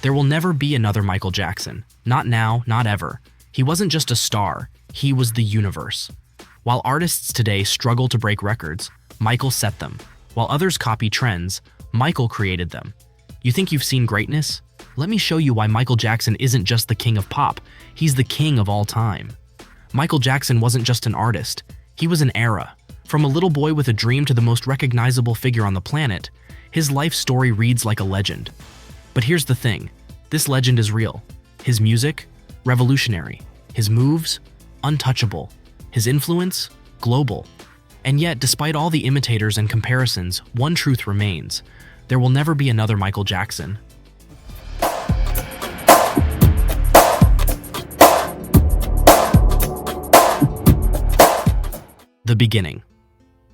There will never be another Michael Jackson. Not now, not ever. He wasn't just a star, he was the universe. While artists today struggle to break records, Michael set them. While others copy trends, Michael created them. You think you've seen greatness? Let me show you why Michael Jackson isn't just the king of pop, he's the king of all time. Michael Jackson wasn't just an artist, he was an era. From a little boy with a dream to the most recognizable figure on the planet, his life story reads like a legend. But here's the thing, this legend is real. His music, revolutionary. His moves, untouchable. His influence, global. And yet, despite all the imitators and comparisons, one truth remains. There will never be another Michael Jackson. The beginning.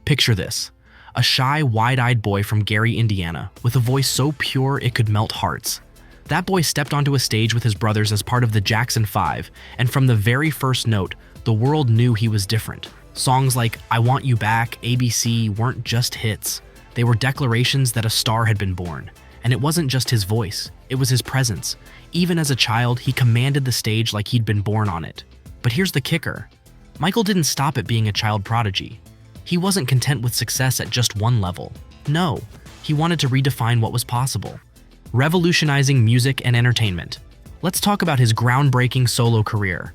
Picture this. A shy, wide-eyed boy from Gary, Indiana, with a voice so pure it could melt hearts. That boy stepped onto a stage with his brothers as part of the Jackson 5, and from the very first note, the world knew he was different. Songs like I Want You Back, ABC weren't just hits. They were declarations that a star had been born. And it wasn't just his voice, it was his presence. Even as a child, he commanded the stage like he'd been born on it. But here's the kicker. Michael didn't stop at being a child prodigy. He wasn't content with success at just one level. No, he wanted to redefine what was possible. Revolutionizing music and entertainment. Let's talk about his groundbreaking solo career.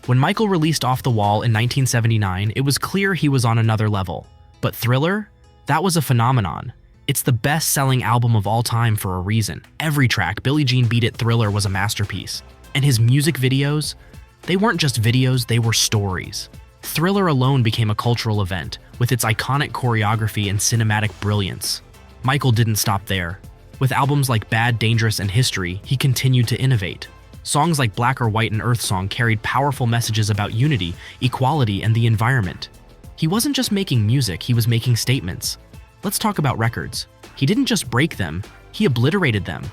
When Michael released Off the Wall in 1979, it was clear he was on another level. But Thriller? That was a phenomenon. It's the best-selling album of all time for a reason. Every track, Billie Jean Beat It, Thriller was a masterpiece. And his music videos? They weren't just videos, they were stories. Thriller alone became a cultural event, with its iconic choreography and cinematic brilliance. Michael didn't stop there. With albums like Bad, Dangerous, and History, he continued to innovate. Songs like Black or White and Earth Song carried powerful messages about unity, equality, and the environment. He wasn't just making music, he was making statements. Let's talk about records. He didn't just break them, he obliterated them.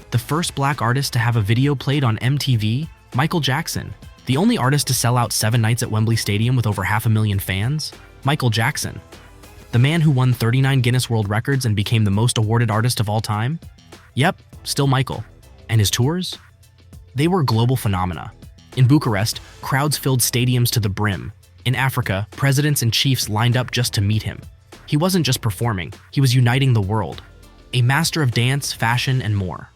The first black artist to have a video played on MTV, Michael Jackson. The only artist to sell out 7 nights at Wembley Stadium with over 500,000 fans, Michael Jackson. The man who won 39 Guinness World Records and became the most awarded artist of all time? Yep, still Michael. And his tours? They were global phenomena. In Bucharest, crowds filled stadiums to the brim. In Africa, presidents and chiefs lined up just to meet him. He wasn't just performing, he was uniting the world. A master of dance, fashion, and more.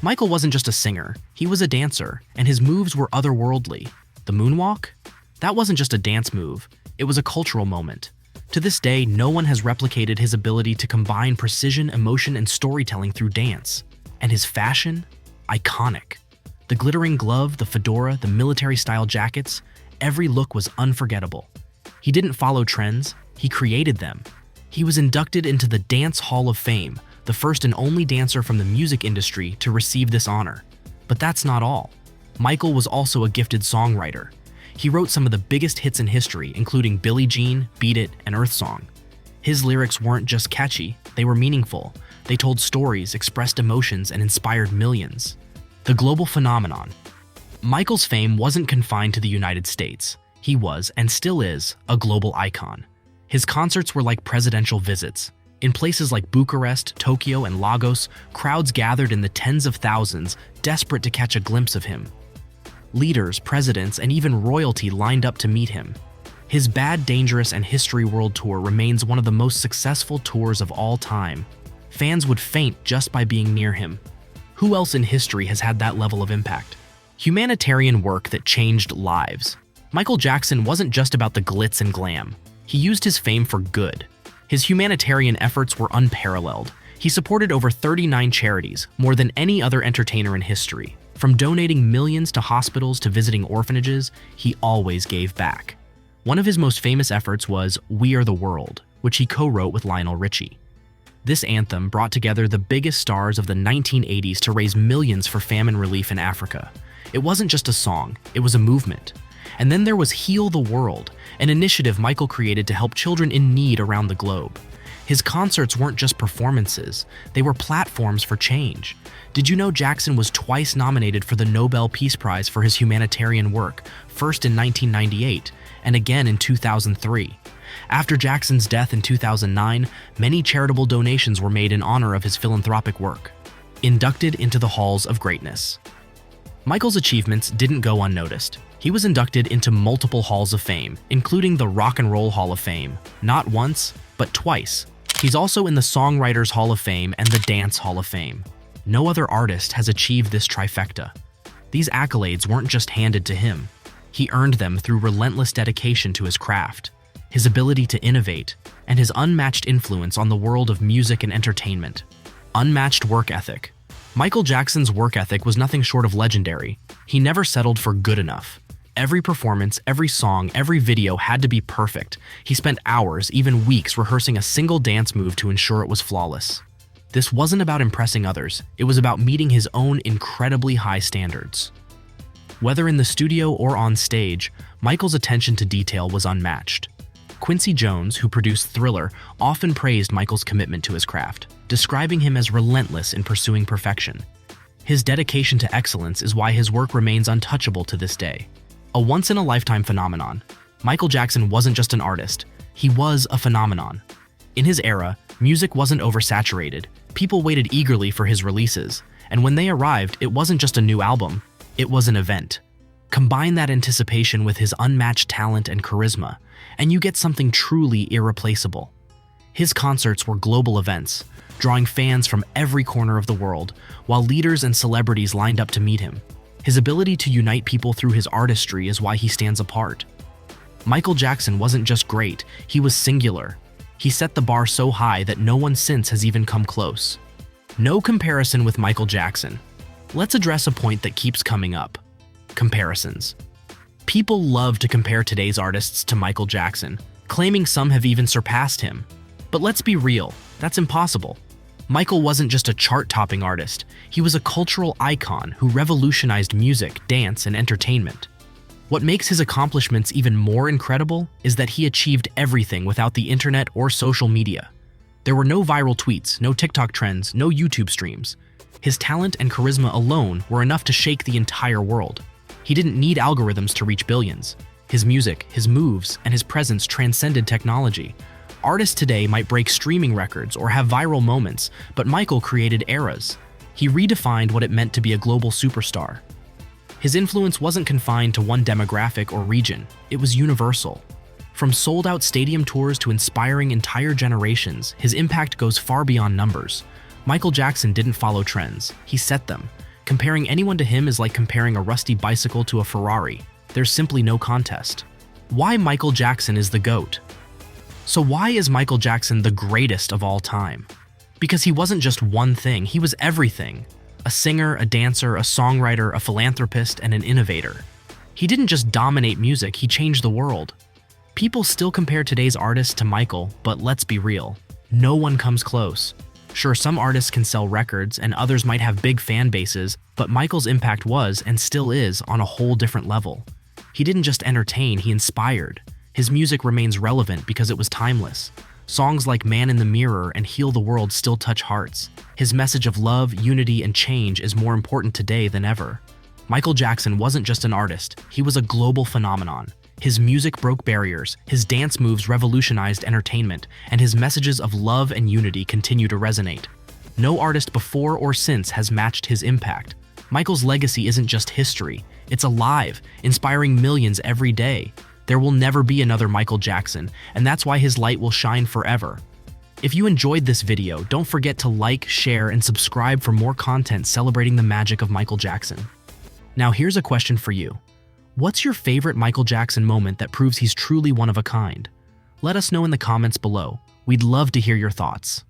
Michael wasn't just a singer, he was a dancer, and his moves were otherworldly. The moonwalk? That wasn't just a dance move, it was a cultural moment. To this day, no one has replicated his ability to combine precision, emotion, and storytelling through dance. And his fashion? Iconic. The glittering glove, the fedora, the military-style jackets, every look was unforgettable. He didn't follow trends, he created them. He was inducted into the Dance Hall of Fame, the first and only dancer from the music industry to receive this honor. But that's not all. Michael was also a gifted songwriter. He wrote some of the biggest hits in history, including Billie Jean, Beat It, and Earth Song. His lyrics weren't just catchy, they were meaningful. They told stories, expressed emotions, and inspired millions. The global phenomenon. Michael's fame wasn't confined to the United States. He was, and still is, a global icon. His concerts were like presidential visits. In places like Bucharest, Tokyo, and Lagos, crowds gathered in the tens of thousands, desperate to catch a glimpse of him. Leaders, presidents, and even royalty lined up to meet him. His Bad, Dangerous, and History World Tour remains one of the most successful tours of all time. Fans would faint just by being near him. Who else in history has had that level of impact? Humanitarian work that changed lives. Michael Jackson wasn't just about the glitz and glam. He used his fame for good. His humanitarian efforts were unparalleled. He supported over 39 charities, more than any other entertainer in history. From donating millions to hospitals to visiting orphanages, he always gave back. One of his most famous efforts was We Are the World, which he co-wrote with Lionel Richie. This anthem brought together the biggest stars of the 1980s to raise millions for famine relief in Africa. It wasn't just a song, it was a movement. And then there was Heal the World, an initiative Michael created to help children in need around the globe. His concerts weren't just performances, they were platforms for change. Did you know Jackson was twice nominated for the Nobel Peace Prize for his humanitarian work, first in 1998 and again in 2003? After Jackson's death in 2009, many charitable donations were made in honor of his philanthropic work. Inducted into the halls of greatness. Michael's achievements didn't go unnoticed. He was inducted into multiple halls of fame, including the Rock and Roll Hall of Fame, not once, but twice. He's also in the Songwriters Hall of Fame and the Dance Hall of Fame. No other artist has achieved this trifecta. These accolades weren't just handed to him. He earned them through relentless dedication to his craft, his ability to innovate, and his unmatched influence on the world of music and entertainment. Unmatched work ethic. Michael Jackson's work ethic was nothing short of legendary. He never settled for good enough. Every performance, every song, every video had to be perfect. He spent hours, even weeks, rehearsing a single dance move to ensure it was flawless. This wasn't about impressing others, it was about meeting his own incredibly high standards. Whether in the studio or on stage, Michael's attention to detail was unmatched. Quincy Jones, who produced Thriller, often praised Michael's commitment to his craft, describing him as relentless in pursuing perfection. His dedication to excellence is why his work remains untouchable to this day. A once-in-a-lifetime phenomenon, Michael Jackson wasn't just an artist, he was a phenomenon. In his era, music wasn't oversaturated, people waited eagerly for his releases, and when they arrived, it wasn't just a new album, it was an event. Combine that anticipation with his unmatched talent and charisma, and you get something truly irreplaceable. His concerts were global events, drawing fans from every corner of the world, while leaders and celebrities lined up to meet him. His ability to unite people through his artistry is why he stands apart. Michael Jackson wasn't just great, he was singular. He set the bar so high that no one since has even come close. No comparison with Michael Jackson. Let's address a point that keeps coming up: comparisons. People love to compare today's artists to Michael Jackson, claiming some have even surpassed him. But let's be real, that's impossible. Michael wasn't just a chart-topping artist, he was a cultural icon who revolutionized music, dance, and entertainment. What makes his accomplishments even more incredible is that he achieved everything without the internet or social media. There were no viral tweets, no TikTok trends, no YouTube streams. His talent and charisma alone were enough to shake the entire world. He didn't need algorithms to reach billions. His music, his moves, and his presence transcended technology. Artists today might break streaming records or have viral moments, but Michael created eras. He redefined what it meant to be a global superstar. His influence wasn't confined to one demographic or region, it was universal. From sold-out stadium tours to inspiring entire generations, his impact goes far beyond numbers. Michael Jackson didn't follow trends, he set them. Comparing anyone to him is like comparing a rusty bicycle to a Ferrari. There's simply no contest. Why Michael Jackson is the GOAT? So why is Michael Jackson the greatest of all time? Because he wasn't just one thing, he was everything. A singer, a dancer, a songwriter, a philanthropist, and an innovator. He didn't just dominate music, he changed the world. People still compare today's artists to Michael, but let's be real, no one comes close. Sure, some artists can sell records and others might have big fan bases, but Michael's impact was, and still is, on a whole different level. He didn't just entertain, he inspired. His music remains relevant because it was timeless. Songs like Man in the Mirror and Heal the World still touch hearts. His message of love, unity, and change is more important today than ever. Michael Jackson wasn't just an artist, he was a global phenomenon. His music broke barriers, his dance moves revolutionized entertainment, and his messages of love and unity continue to resonate. No artist before or since has matched his impact. Michael's legacy isn't just history, it's alive, inspiring millions every day. There will never be another Michael Jackson, and that's why his light will shine forever. If you enjoyed this video, don't forget to like, share, and subscribe for more content celebrating the magic of Michael Jackson. Now here's a question for you. What's your favorite Michael Jackson moment that proves he's truly one of a kind? Let us know in the comments below. We'd love to hear your thoughts.